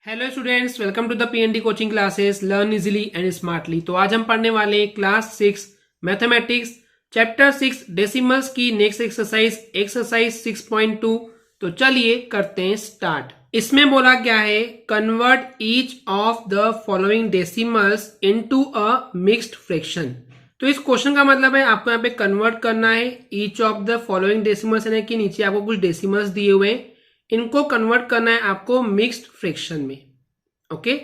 Hello students, welcome to the PND coaching classes learn easily and smartly. तो आज हम पढ़ने वाले हैं क्लास 6 मैथमेटिक्स चैप्टर 6 डेसिमल्स की नेक्स्ट एक्सरसाइज 6.2। तो चलिए करते हैं स्टार्ट। इसमें बोला क्या है, convert each of the following decimals into a mixed fraction. तो इस क्वेश्चन का मतलब है आपको यहाँ पे कन्वर्ट करना है each of the following decimals, यानी कि नीचे आपको कुछ डेसिमल्स दिए हुए हैं, इनको कन्वर्ट करना है आपको मिक्स्ड फ्रैक्शन में। ओके,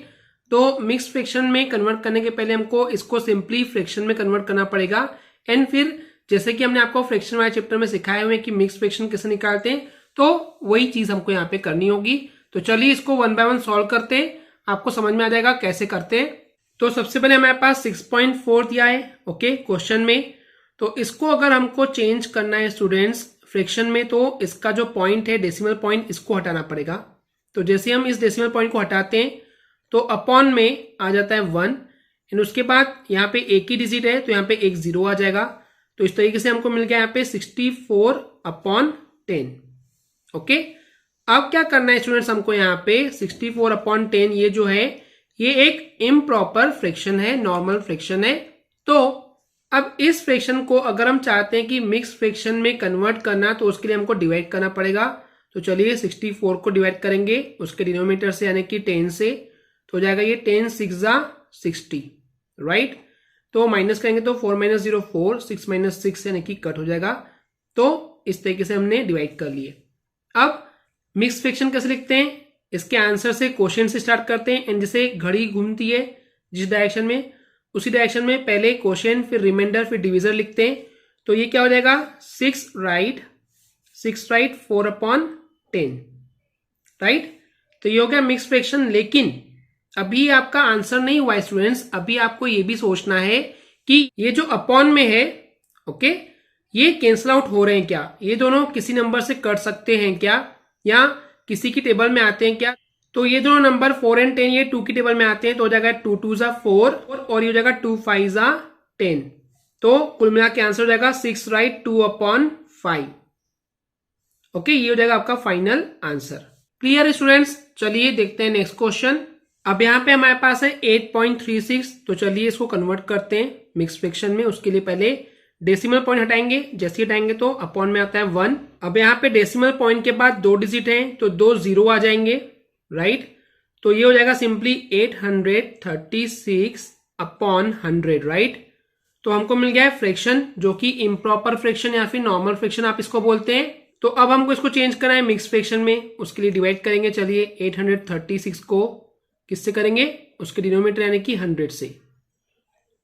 तो मिक्स्ड फ्रैक्शन में कन्वर्ट करने के पहले हमको इसको सिंपली फ्रैक्शन में कन्वर्ट करना पड़ेगा। एंड फिर जैसे कि हमने आपको फ्रैक्शन वाले चैप्टर में सिखाए हुए हैं कि मिक्स्ड फ्रैक्शन कैसे निकालते हैं, तो वही चीज हमको यहाँ पे करनी होगी। तो चलिए इसको वन बाय वन सॉल्व करते हैं, आपको समझ में आ जाएगा कैसे करते हैं। तो सबसे पहले हमारे पास 6.4 दिया है ओके क्वेश्चन में। तो इसको अगर हमको चेंज करना है स्टूडेंट्स फ्रैक्शन में, तो इसका जो पॉइंट है डेसिमल पॉइंट, इसको हटाना पड़ेगा। तो जैसे हम इस डेसिमल पॉइंट को हटाते हैं तो अपॉन में आ जाता है 1, एंड उसके बाद यहाँ पे एक ही डिजिट है तो यहाँ पे एक 0 आ जाएगा। तो इस तरीके से हमको मिल गया यहाँ पे 64/10। ओके, अब क्या करना है स्टूडेंट्स, हमको यहाँ पे 64/10 ये जो है ये एक इम्प्रॉपर फ्रैक्शन है, नॉर्मल फ्रैक्शन है। तो अब इस फ्रैक्शन को अगर हम चाहते हैं कि मिक्स फ्रैक्शन में कन्वर्ट करना, तो उसके लिए हमको डिवाइड करना पड़ेगा। तो चलिए 64 को डिवाइड करेंगे उसके डिनोमिनेटर से, यानी कि 10 से। तो हो जाएगा ये 10 6 60, राइट। तो माइनस करेंगे तो 4 - 0 4, 6 - 6 यानी कि कट हो जाएगा। तो इस तरीके से हमने डिवाइड कर लिए। अब मिक्स फ्रैक्शन कैसे लिखते हैं, इसके आंसर से क्वेश्चन से स्टार्ट करते हैं। एंड जैसे घड़ी घूमती है जिस डायरेक्शन में, उसी डायरेक्शन में पहले क्वेश्चन, फिर रिमाइंडर, फिर डिविजर लिखते हैं। तो ये क्या हो जाएगा 6 राइट 4/10, राइट। तो ये हो गया मिक्स फ्रैक्शन। लेकिन अभी आपका आंसर नहीं हुआ स्टूडेंट्स, अभी आपको ये भी सोचना है कि ये जो अपॉन में है ओके, ये कैंसल आउट हो रहे हैं क्या, ये दोनों किसी नंबर से कट सकते हैं क्या, या किसी की टेबल में आते हैं क्या। तो ये दोनों नंबर 4 और 10 ये 2 की टेबल में आते हैं। तो हो जाएगा 2 2 4 और ये हो जाएगा 2 5 10। तो कुल मिला के आंसर हो जाएगा 6 राइट 2/5। ओके, ये हो जाएगा आपका फाइनल आंसर। क्लियर स्टूडेंट्स, चलिए देखते हैं नेक्स्ट क्वेश्चन। अब यहाँ पे हमारे पास है 8.36। तो चलिए इसको कन्वर्ट करते हैं मिक्स फ्रैक्शन में। उसके लिए पहले डेसिमल पॉइंट हटाएंगे, जैसे हटाएंगे तो अपॉन में आता है 1। अब यहाँ पे डेसिमल पॉइंट के बाद 2 डिजिट हैं तो 2 0 आ जाएंगे, राइट। तो ये हो जाएगा सिंपली 836/100, राइट। तो हमको मिल गया है फ्रैक्शन, जो कि इम्प्रॉपर फ्रैक्शन या फिर नॉर्मल फ्रैक्शन आप इसको बोलते हैं। तो अब हमको इसको चेंज करना है मिक्स फ्रैक्शन में, उसके लिए डिवाइड करेंगे। चलिए 836 को किससे करेंगे, उसके डिनोमिनेटर यानी कि 100 से।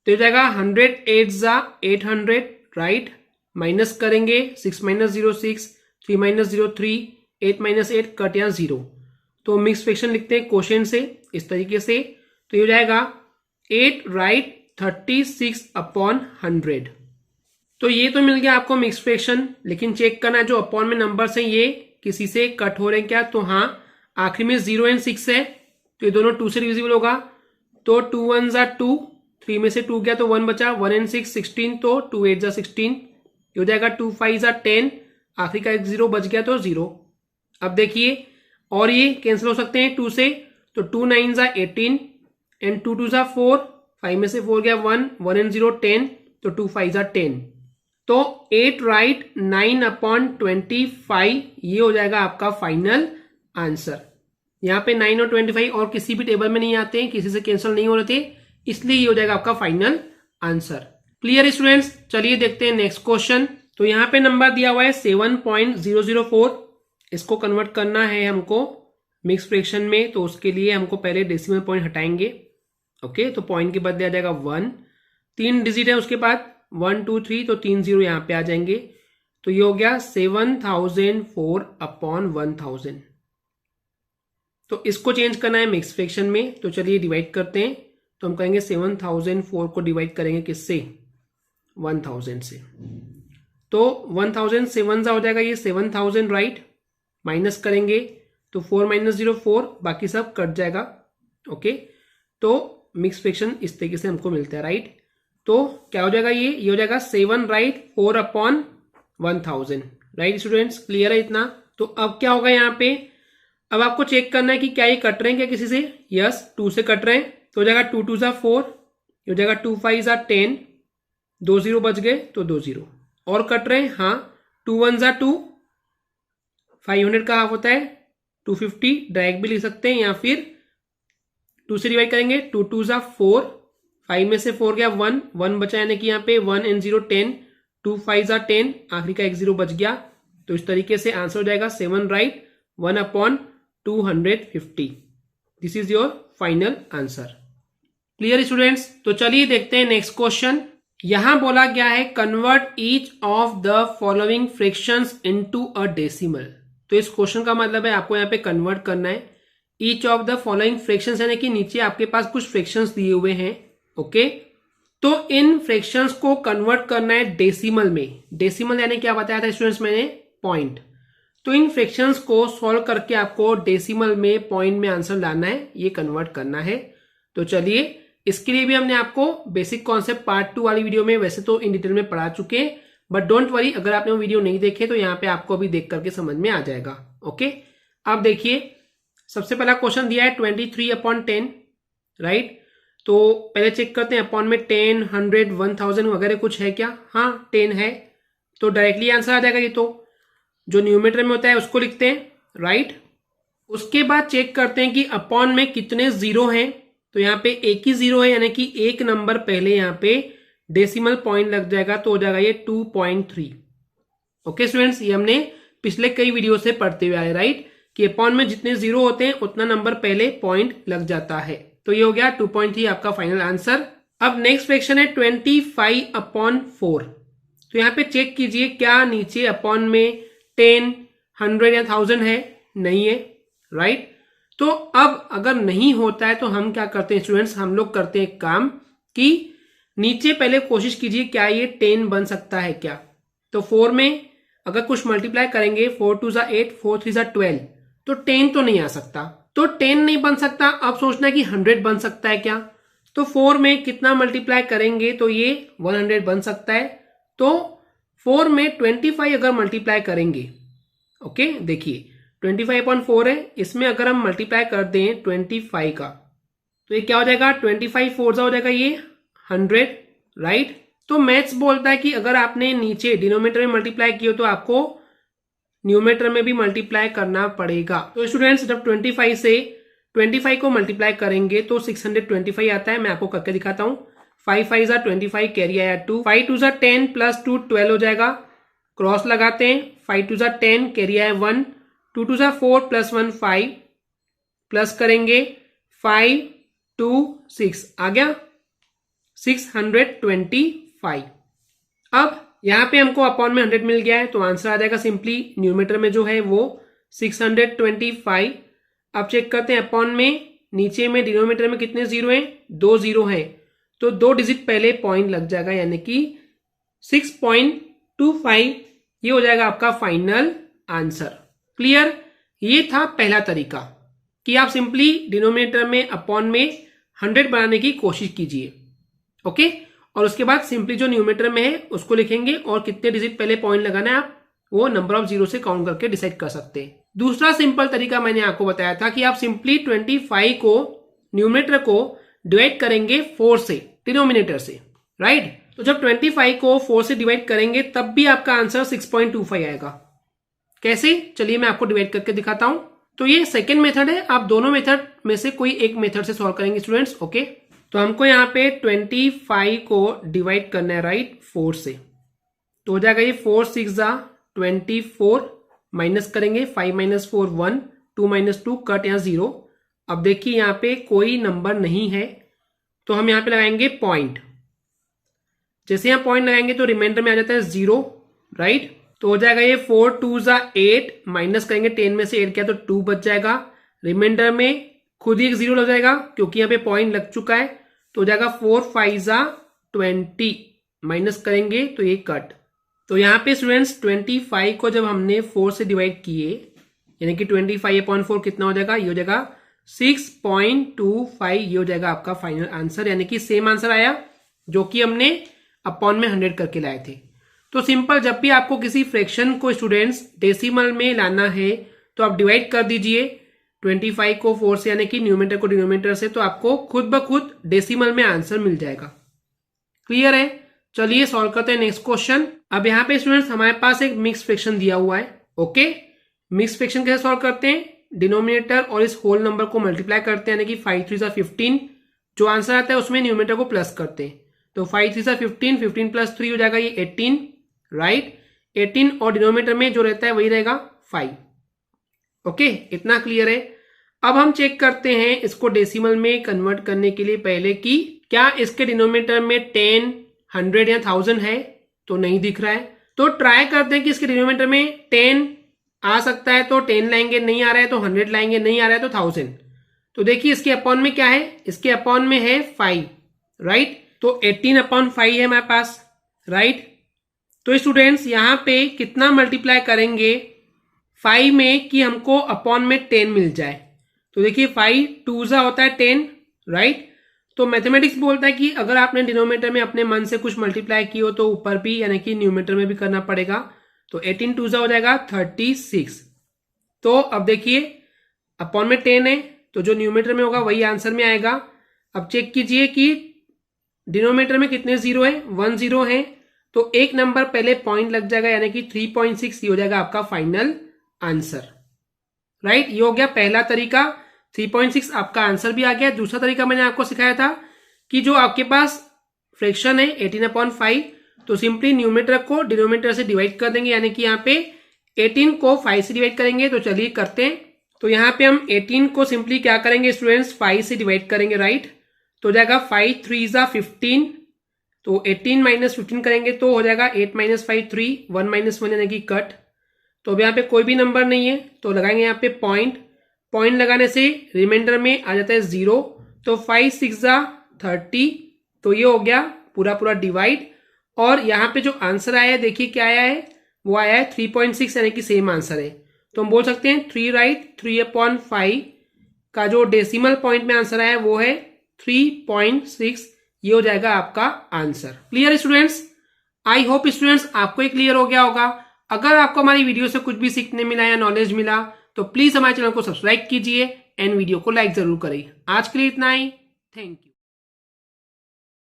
तो हो जाएगा 100 8 800, राइट। माइनस करेंगे 6 - 0 6, 3 - 0 3, 8 - 8 कट या 0। तो मिक्स फ्रैक्शन लिखते हैं क्वोशिएंट से इस तरीके से। तो ये हो जाएगा 8 राइट 36/100। तो ये तो मिल गया आपको मिक्स फ्रैक्शन। लेकिन चेक करना है जो अपॉन में नंबर्स हैं ये किसी से कट हो रहे हैं क्या। तो हाँ, आखिरी में 0 और 6 है, तो ये दोनों 2 से डिविजिबल होगा। तो 2 1 2, 3 में से 2 गया तो 1 बचा, 1 और 6 16, तो 2 8 16। ये हो जाएगा 2 5 10, आखिरी का एक 0 बच गया तो 0। अब देखिए और ये कैंसिल हो सकते हैं 2 से, तो 2 9 18 एंड 2 2 4, 5 में से 4 गया 1, 1 और 0 10, तो 2 5 10। तो 8 राइट 9/25 ये हो जाएगा आपका फाइनल आंसर। यहाँ पे 9 और 25 और किसी भी टेबल में नहीं आते हैं, किसी से कैंसिल नहीं हो रहे थे, इसलिए ये हो जाएगा आपका फाइनल आंसर। क्लियर स्टूडेंट्स, चलिए देखते हैं नेक्स्ट क्वेश्चन। तो यहाँ पे नंबर दिया हुआ है 7.004। इसको कन्वर्ट करना है हमको मिक्स फ्रैक्शन में। तो उसके लिए हमको पहले डेसिमल पॉइंट हटाएंगे। ओके, तो पॉइंट के बदले आ जाएगा 1, 3 डिजिट है उसके बाद 1 2 3, तो 3 0 यहाँ पे आ जाएंगे। तो ये हो गया 7004/1000। तो इसको चेंज करना है मिक्स फ्रैक्शन में। तो चलिए डिवाइड करते हैं। तो हम कहेंगे 7004 को डिवाइड करेंगे किससे, 1000 से। तो 1000 7 हो जाएगा ये 7000, राइट। माइनस करेंगे तो 4 - 0 4, बाकी सब कट जाएगा। ओके, तो मिक्स फ्रैक्शन इस तरीके से हमको मिलता है, राइट। तो क्या हो जाएगा ये हो जाएगा 7 राइट 4/1000, राइट स्टूडेंट्स। क्लियर है इतना। तो अब क्या होगा यहाँ पे अब आपको चेक करना है कि क्या ये कट रहे हैं क्या किसी से। यस, 2 से कट रहे हैं, तो हो जाएगा 2 2 ज़ा 4, ये हो जाएगा 2 5 ज़ा 10, 2 0 बच गए तो 2 0। और कट रहे हैं, हाँ, 2 1 ज़ा 2, 500 का हाफ होता है 250, डायरेक्ट भी लिख सकते हैं, या फिर 2 से डिवाइड करेंगे, 2 2 ज़ा 4, 5 में से 4 गया 1, 1 बचा, यानी कि यहाँ पे 1 and 0 10, 2 5 ज़ा 10, आखिरी का एक 0 बच गया। तो इस तरीके से आंसर हो जाएगा 7 right 1/250। This is your final answer. Clear students? तो चलिए देखते हैं नेक्स्ट क्वेश्चन। यहां बोला गया है convert each of the following fractions into a decimal. तो इस क्वेश्चन का मतलब है आपको यहाँ पे कन्वर्ट करना है each of the following fractions, यानी कि नीचे आपके पास कुछ फ्रैक्शंस दिए हुए हैं। ओके, तो इन फ्रैक्शंस को कन्वर्ट करना है डेसिमल में। डेसिमल यानी क्या बताया था स्टूडेंट्स मैंने? पॉइंट। तो इन फ्रैक्शंस को सॉल्व करके आपको डेसिमल में, पॉइंट में आंसर लाना है, ये कन्वर्ट करना है। तो चलिए, इसके लिए भी हमने आपको बेसिक कॉन्सेप्ट पार्ट 2 वाली वीडियो में वैसे तो इन डिटेल में पढ़ा चुके हैं, बट डोंट वरी, अगर आपने वो वीडियो नहीं देखे तो यहाँ पे आपको अभी देख करके समझ में आ जाएगा। ओके, अब देखिए, सबसे पहला क्वेश्चन दिया है 23/10, राइट। तो पहले चेक करते हैं अपॉन में 10, 100, 1000 वगैरह कुछ है क्या? हाँ, 10 है, तो डायरेक्टली आंसर आ जाएगा। ये तो जो न्यूमरेटर में होता है उसको लिखते हैं, राइट। उसके बाद चेक करते हैं कि अपॉन में कितने जीरो हैं। तो यहाँ पे एक ही जीरो है, यानी कि एक नंबर पहले यहाँ पे डेसिमल पॉइंट लग जाएगा, तो हो जाएगा ये 2.3। ओके स्टूडेंट्स, ये हमने पिछले कई वीडियो से पढ़ते हुए आए, राइट, कि अपॉन में जितने जीरो होते हैं उतना नंबर पहले पॉइंट लग जाता है। तो ये हो गया 2.3 आपका फाइनल आंसर। अब नेक्स्ट फ्रैक्शन है 25/4। तो यहाँ पे चेक कीजिए क्या नीचे अपॉन में 10, 100 या 1000 है? नहीं है, राइट। तो अब अगर नहीं होता है तो हम क्या करते हैं स्टूडेंट्स, हम लोग करते हैं काम कि नीचे पहले कोशिश कीजिए क्या ये 10 बन सकता है क्या। तो 4 में अगर कुछ मल्टीप्लाई करेंगे, 4 2 ज़ा 8, 4 3 ज़ा 12, तो 10 तो नहीं आ सकता। तो 10 नहीं बन सकता, अब सोचना है कि 100 बन सकता है क्या। तो 4 में कितना मल्टीप्लाई करेंगे तो ये 100 बन सकता है। तो 4 में 25 अगर मल्टीप्लाई करेंगे, ओके, देखिए 25/4 है, इसमें अगर हम मल्टीप्लाई कर दें 25 का, तो ये क्या हो जाएगा? 25 4 हो जाएगा ये 100, राइट। तो मैथ्स बोलता है कि अगर आपने नीचे डिनोमिनेटर में मल्टीप्लाई किया तो आपको न्यूमरेटर में भी मल्टीप्लाई करना पड़ेगा। तो स्टूडेंट्स, जब 25 से 25 को मल्टीप्लाई करेंगे तो 625 आता है। मैं आपको करके दिखाता हूं। 5 5 ज़ा 25, कैरी आया 2, 5 2 ज़ा 10 प्लस 2 12 हो जाएगा। क्रॉस लगाते हैं, 5 2 ज़ा 10, कैरी आया 1, 2 2 ज़ा 4 प्लस 1 5, प्लस करेंगे 5 2 6, आ गया 625। अब यहां पे हमको अपॉन में 100 मिल गया है, तो आंसर आ जाएगा सिंपली न्यूमरेटर में जो है वो 625। अब चेक करते हैं अपॉन में, नीचे में डिनोमिनेटर में कितने जीरो हैं? 2 जीरो हैं, तो 2 डिजिट पहले पॉइंट लग जाएगा, यानी कि 6.25। ये हो जाएगा आपका फाइनल आंसर। क्लियर? ये था पहला तरीका कि आप सिंपली डिनोमिनेटर में अपॉन में 100 बनाने की कोशिश कीजिए। ओके, और उसके बाद सिंपली जो न्यूमरेटर में है उसको लिखेंगे और कितने डिजिट पहले पॉइंट लगाना है आप वो नंबर ऑफ जीरो से काउंट करके डिसाइड कर सकते हैं। दूसरा सिंपल तरीका मैंने आपको बताया था कि आप सिंपली 25 को न्यूमरेटर को डिवाइड करेंगे 4 से, डिनोमिनेटर से, राइट। तो जब 25 को 4 से डिवाइड करेंगे तब भी आपका आंसर 6.25 आएगा। कैसे? चलिए मैं आपको डिवाइड करके दिखाता हूं। तो ये सेकेंड मेथड है, आप दोनों मेथड में से कोई एक मेथड से सॉल्व करेंगे स्टूडेंट्स। ओके, तो हमको यहाँ पे 25 को डिवाइड करना है, राइट, 4 से। तो हो जाएगा ये 4 6 ज़ा 24, माइनस करेंगे 5 - 4 1, 2 - 2 कट या 0। अब देखिए यहाँ पे कोई नंबर नहीं है, तो हम यहाँ पे लगाएंगे पॉइंट। जैसे यहाँ पॉइंट लगाएंगे तो रिमाइंडर में आ जाता है 0, राइट। तो हो जाएगा ये 4 2 ज़ा 8, माइनस करेंगे 10 में से 8 किया तो 2 बच जाएगा। रिमाइंडर में खुद ही एक 0 लग जाएगा क्योंकि यहाँ पे पॉइंट लग चुका है, तो हो जाएगा 4 5 ज़ा 20, माइनस करेंगे तो ये कट। तो यहाँ पे स्टूडेंट्स 25 को जब हमने 4 से डिवाइड किए, यानी कि 25/4 कितना हो जाएगा? ये हो जाएगा 6.25। ये हो जाएगा आपका फाइनल आंसर, यानी कि सेम आंसर आया जो कि हमने अपॉन में 100 करके लाए थे। तो सिंपल, जब भी आपको किसी फ्रैक्शन को स्टूडेंट्स डेसिमल में लाना है तो आप डिवाइड कर दीजिए, 25 को 4 से यानी कि न्यूमरेटर को डिनोमिनेटर से, तो आपको खुद ब खुद डेसिमल में आंसर मिल जाएगा। क्लियर है? चलिए सॉल्व करते हैं नेक्स्ट क्वेश्चन। अब यहाँ पे स्टूडेंट्स हमारे पास एक मिक्स फ्रैक्शन दिया हुआ है। ओके, मिक्स फ्रैक्शन कैसे सॉल्व करते हैं? डिनोमिनेटर और इस होल नंबर को मल्टीप्लाई करते हैं, यानी कि 5 3 15, जो आंसर आता है उसमें न्यूमरेटर को प्लस करते हैं। तो 5 3 15, 15 प्लस 3 हो जाएगा ये 18, राइट। 18 और डिनोमिनेटर में जो रहता है वही रहेगा 5। ओके, इतना क्लियर है। अब हम चेक करते हैं इसको डेसिमल में कन्वर्ट करने के लिए पहले कि क्या इसके डिनोमिनेटर में 10, 100 या 1000 है, तो नहीं दिख रहा है। तो ट्राई करते हैं कि इसके डिनोमिनेटर में 10 आ सकता है तो 10 लाएंगे, नहीं आ रहा है तो 100 लाएंगे, नहीं आ रहा है तो 1000। तो देखिए इसके अपॉन में क्या है, इसके अपॉन में है 5, राइट। तो 18/5 है हमारे पास, राइट। तो स्टूडेंट्स यहाँ पे कितना मल्टीप्लाई करेंगे 5 में कि हमको अपॉन में 10 मिल जाए। तो देखिए 5 2 होता है 10, राइट। तो मैथमेटिक्स बोलता है कि अगर आपने डिनोमिनेटर में अपने मन से कुछ मल्टीप्लाई की हो तो ऊपर भी यानी कि न्यूमरेटर में भी करना पड़ेगा। तो 18 2 हो जाएगा 36। तो अब देखिए अपॉन में 10 है तो जो न्यूमरेटर में होगा वही आंसर में आएगा। अब चेक कीजिए कि डिनोमिनेटर में कितने जीरो है, 1 0 है। तो एक नंबर पहले पॉइंट लग जाएगा यानी कि 3.6, ये हो जाएगा आपका फाइनल आंसर, राइट। ये हो गया पहला तरीका, 3.6 आपका आंसर भी आ गया। दूसरा तरीका मैंने आपको सिखाया था कि जो आपके पास फ्रैक्शन है 18/5, तो सिंपली न्यूमरेटर को डिनोमिनेटर से डिवाइड कर देंगे, यानी कि यहाँ पे 18 को 5 से डिवाइड करेंगे। तो चलिए करते हैं। तो यहाँ पे हम 18 को सिंपली क्या करेंगे स्टूडेंट्स, 5 से डिवाइड करेंगे, राइट। तो हो जाएगा 5 3 15। तो 18 - 15 करेंगे तो हो जाएगा 8 - 5 3, 1 - 1 यानी कि कट। तो अब यहाँ पे कोई भी नंबर नहीं है तो लगाएंगे यहाँ पे पॉइंट। पॉइंट लगाने से रिमाइंडर में आ जाता है 0। तो 5 6 30। तो ये हो गया पूरा डिवाइड। और यहाँ पे जो आंसर आया है देखिए क्या आया है, वो आया है 3.6, यानी कि सेम आंसर है। तो हम बोल सकते हैं 3 राइट। 3/5 का जो डेसिमल पॉइंट में आंसर आया है वो है 3.6। ये हो जाएगा आपका answer. Clear students? I hope students आपको ये क्लियर हो गया होगा। अगर आपको हमारी वीडियो से कुछ भी सीखने मिला या नॉलेज मिला तो प्लीज हमारे चैनल को सब्सक्राइब कीजिए एंड वीडियो को लाइक जरूर करिए। आज के लिए इतना ही, थैंक यू।